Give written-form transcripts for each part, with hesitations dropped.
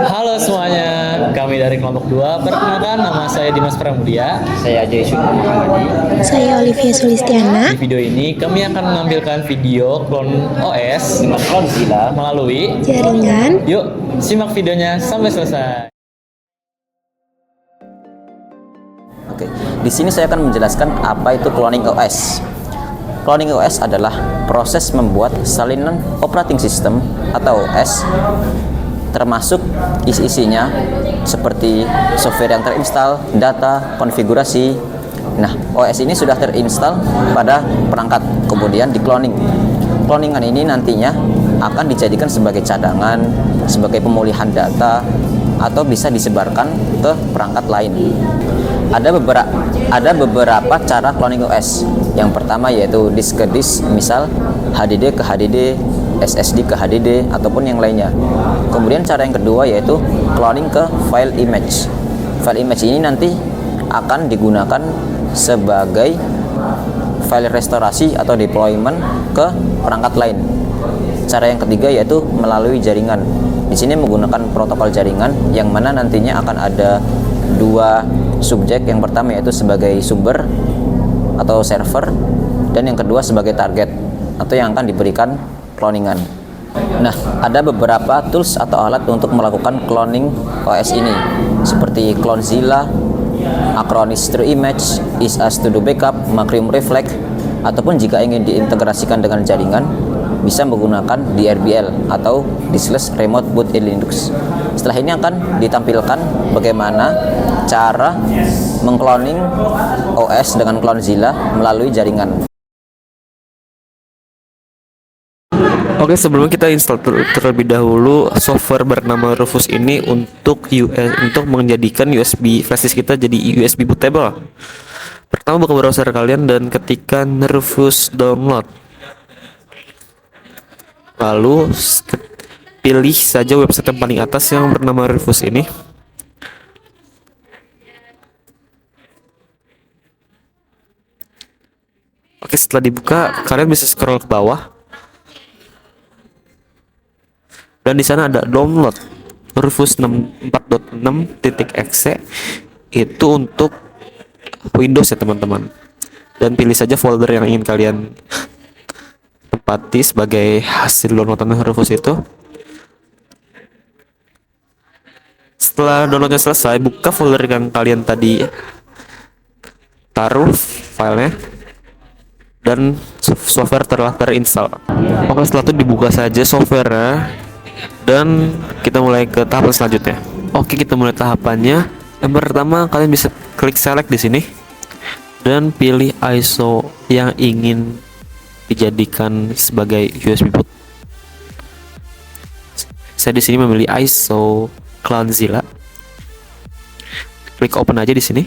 Halo semuanya, kami dari kelompok 2. Perkenalkan, nama saya Dimas Pramudia. Saya Joy Syukur Muhammadi. Saya Olivia Sulistiana. Di video ini kami akan menampilkan video clone OS Dengan Clonezilla melalui Jaringan. Yuk, simak videonya sampai selesai. Oke, di sini saya akan menjelaskan apa itu cloning OS. Cloning OS adalah proses membuat salinan operating system atau OS, termasuk isi-isinya seperti software yang terinstall, data, konfigurasi. Nah, OS ini sudah terinstall pada perangkat, kemudian di-cloning. Cloningan ini nantinya akan dijadikan sebagai cadangan, sebagai pemulihan data, atau bisa disebarkan ke perangkat lain. Ada beberapa cara cloning OS. Yang pertama yaitu disk ke disk, misal HDD ke HDD, SSD ke HDD, ataupun yang lainnya. Kemudian cara yang kedua yaitu cloning ke file image. File image ini nanti akan digunakan sebagai file restorasi atau deployment ke perangkat lain. Cara yang ketiga yaitu melalui jaringan. Di sini menggunakan protokol jaringan yang mana nantinya akan ada dua subjek. Yang pertama yaitu sebagai sumber atau server, dan yang kedua sebagai target atau yang akan diberikan cloningan. Nah, ada beberapa tools atau alat untuk melakukan cloning OS ini, seperti Clonezilla, Acronis True Image, is-as to do backup, Macrium Reflect, ataupun jika ingin diintegrasikan dengan jaringan bisa menggunakan DRBL atau Diskless Remote Boot in Linux. Setelah ini akan ditampilkan bagaimana cara mengcloning OS dengan Clonezilla melalui jaringan. Oke, sebelum kita install terlebih dahulu software bernama Rufus ini untuk menjadikan USB flash disk kita jadi USB bootable. Pertama, buka browser kalian dan ketikkan Rufus download. Lalu pilih saja website yang paling atas yang bernama Rufus ini. Oke, setelah dibuka kalian bisa scroll ke bawah. Dan di sana ada download Rufus 4.6.exe, itu untuk Windows ya teman-teman. Dan pilih saja folder yang ingin kalian tempati sebagai hasil downloadan Rufus itu. Setelah downloadnya selesai, buka folder yang kalian tadi taruh filenya, dan software telah terinstall. Oke, setelah itu dibuka saja softwarenya dan kita mulai ke tahap selanjutnya. Oke, kita mulai tahapannya. Yang pertama, kalian bisa klik select di sini dan pilih ISO yang ingin dijadikan sebagai USB boot. Saya di sini memilih ISO Clonezilla. Klik open aja di sini.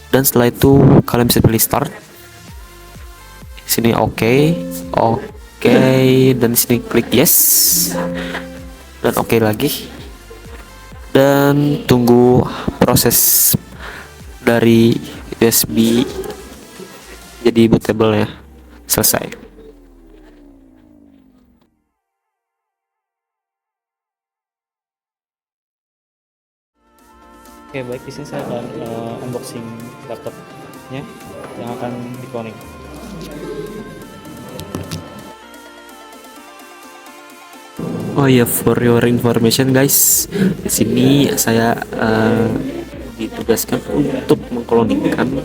Dan setelah itu kalian bisa pilih start. Di sini oke, dan di sini klik yes. Dan oke lagi. Dan tunggu proses dari USB jadi bootable ya selesai. Oke, baik, di sini saya akan unboxing laptopnya yang akan di-cloning. Oh ya, for your information guys, di sini saya ditugaskan untuk mengkloningkan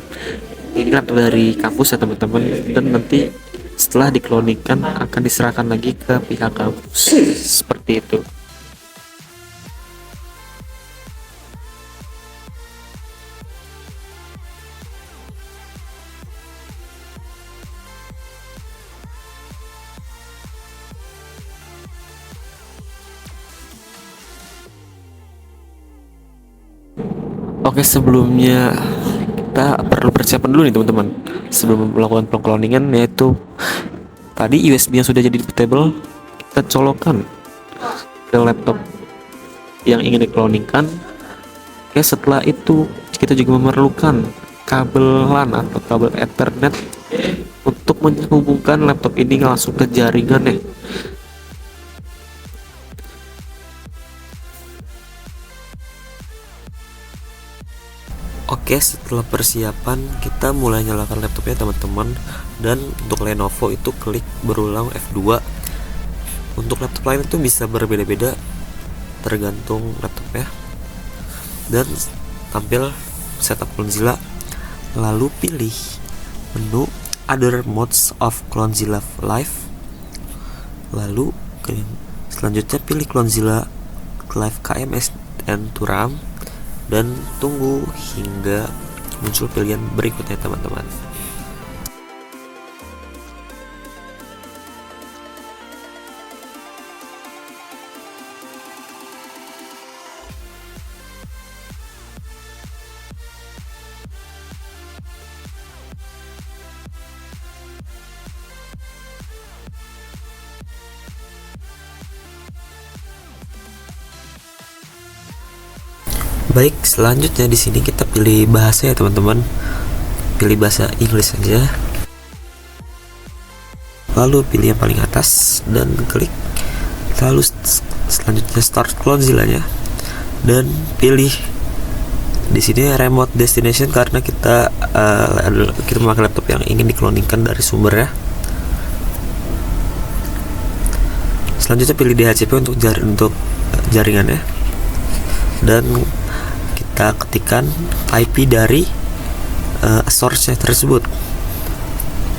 ini laptop dari kampus ya teman-teman, dan nanti setelah dikloningkan akan diserahkan lagi ke pihak kampus seperti itu. Oke, sebelumnya kita perlu persiapan dulu nih teman-teman sebelum melakukan pengkloningan, yaitu tadi USB yang sudah jadi bootable kita colokkan ke laptop yang ingin dikloningkan. Oke, setelah itu kita juga memerlukan kabel LAN atau kabel Ethernet untuk menghubungkan laptop ini langsung ke jaringan ya. Oke, setelah persiapan kita mulai nyalakan laptopnya teman-teman. Dan untuk Lenovo itu klik berulang F2. Untuk laptop lain itu bisa berbeda-beda tergantung laptopnya. Dan tampil setup Clonezilla. Lalu pilih menu Other Modes of Clonezilla Live. Lalu selanjutnya pilih Clonezilla Live KMS and to RAM dan tunggu hingga muncul pilihan berikutnya teman-teman. Baik, selanjutnya di sini kita pilih bahasa ya teman-teman. Pilih bahasa Inggris saja. Lalu pilih yang paling atas dan klik. Lalu selanjutnya start Clonezilla-nya dan pilih di sini remote destination karena kita memakai laptop yang ingin dikloningkan dari sumber ya. Selanjutnya pilih DHCP untuk jaringannya dan kita ketikkan IP dari source tersebut.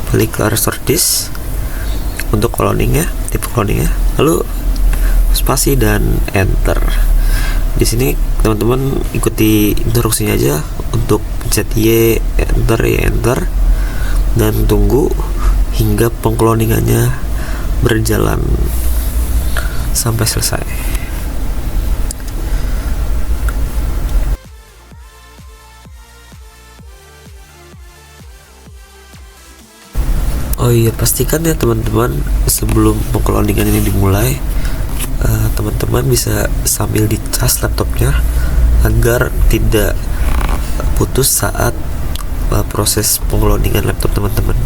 Pilih restore disk untuk cloningnya, tipe cloningnya, lalu spasi dan enter. Di sini teman-teman ikuti instruksinya aja untuk pencet Y enter dan tunggu hingga pengkloningannya berjalan sampai selesai. Oh iya, pastikan ya teman-teman sebelum pengkloningan ini dimulai, teman-teman bisa sambil dicas laptopnya agar tidak putus saat proses pengkloningan laptop teman-teman.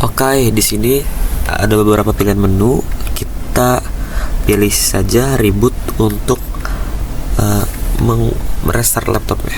Oke, di sini ada beberapa pilihan menu. Kita pilih saja reboot untuk merestart laptopnya.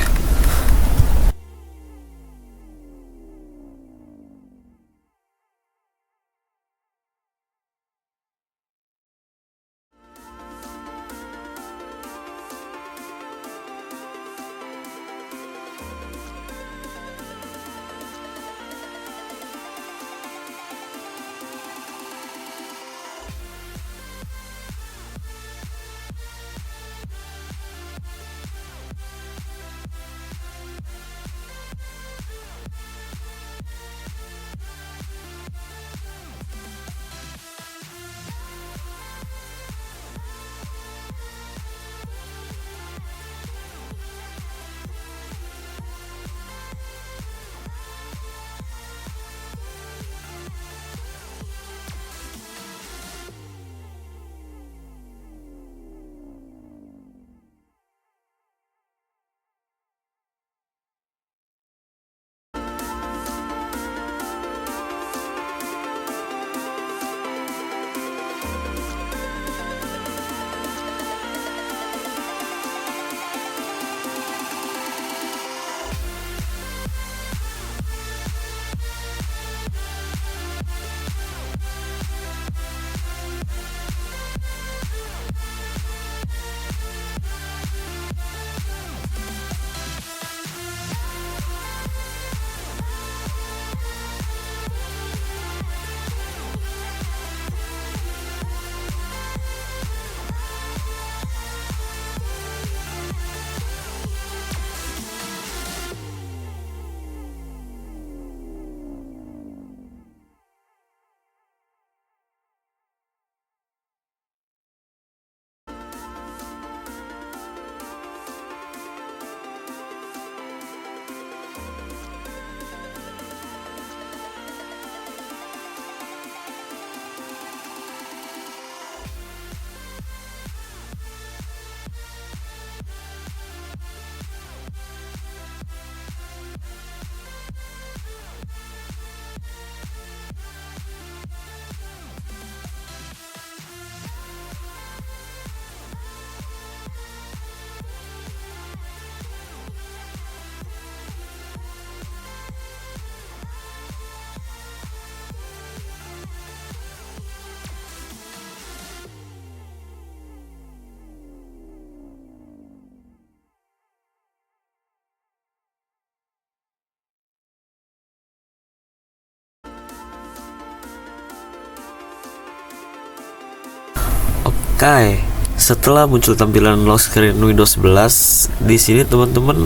Oke, setelah muncul tampilan lock screen Windows 11, di sini teman-teman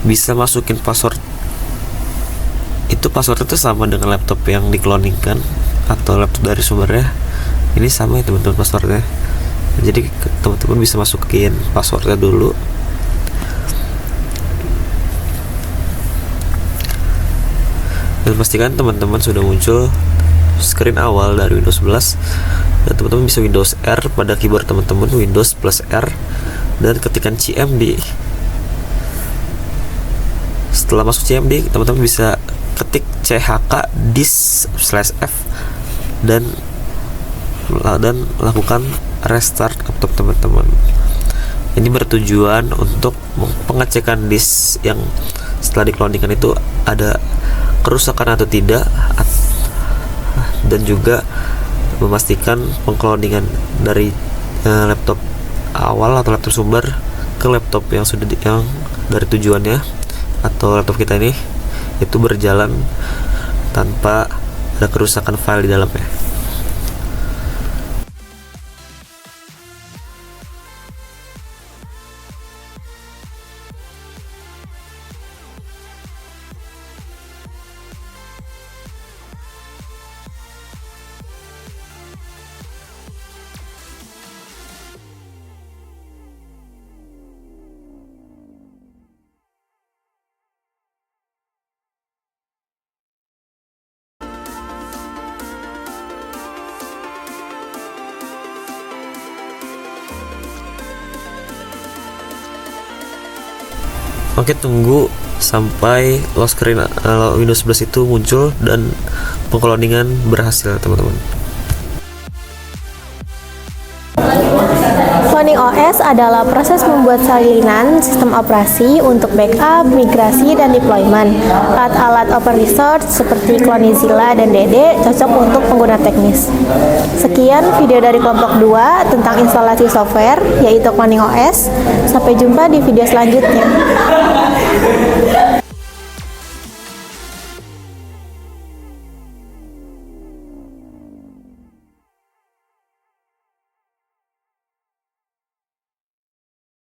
bisa masukin password. Itu password itu sama dengan laptop yang dikloningkan atau laptop dari sumbernya. Ini sama ya teman-teman passwordnya. Jadi teman-teman bisa masukin passwordnya dulu. Dan pastikan teman-teman sudah muncul screen awal dari Windows 11, dan teman-teman bisa Windows R pada keyboard teman-teman, Windows plus R, dan ketikkan CMD. Setelah masuk CMD, teman-teman bisa ketik chk disk/f dan lakukan restart laptop teman-teman. Ini bertujuan untuk pengecekan disk yang setelah dikloningkan itu ada kerusakan atau tidak, dan juga memastikan pengkloningan dari laptop awal atau laptop sumber ke laptop yang yang dari tujuannya atau laptop kita ini itu berjalan tanpa ada kerusakan file di dalamnya. Oke, tunggu sampai lock screen Windows 11 itu muncul dan pengkloningan berhasil teman-teman. Cloning OS adalah proses membuat salinan sistem operasi untuk backup, migrasi, dan deployment. Alat-alat open resource seperti Clonezilla dan Dede cocok untuk pengguna teknis. Sekian video dari kelompok 2 tentang instalasi software, yaitu Cloning OS. Sampai jumpa di video selanjutnya.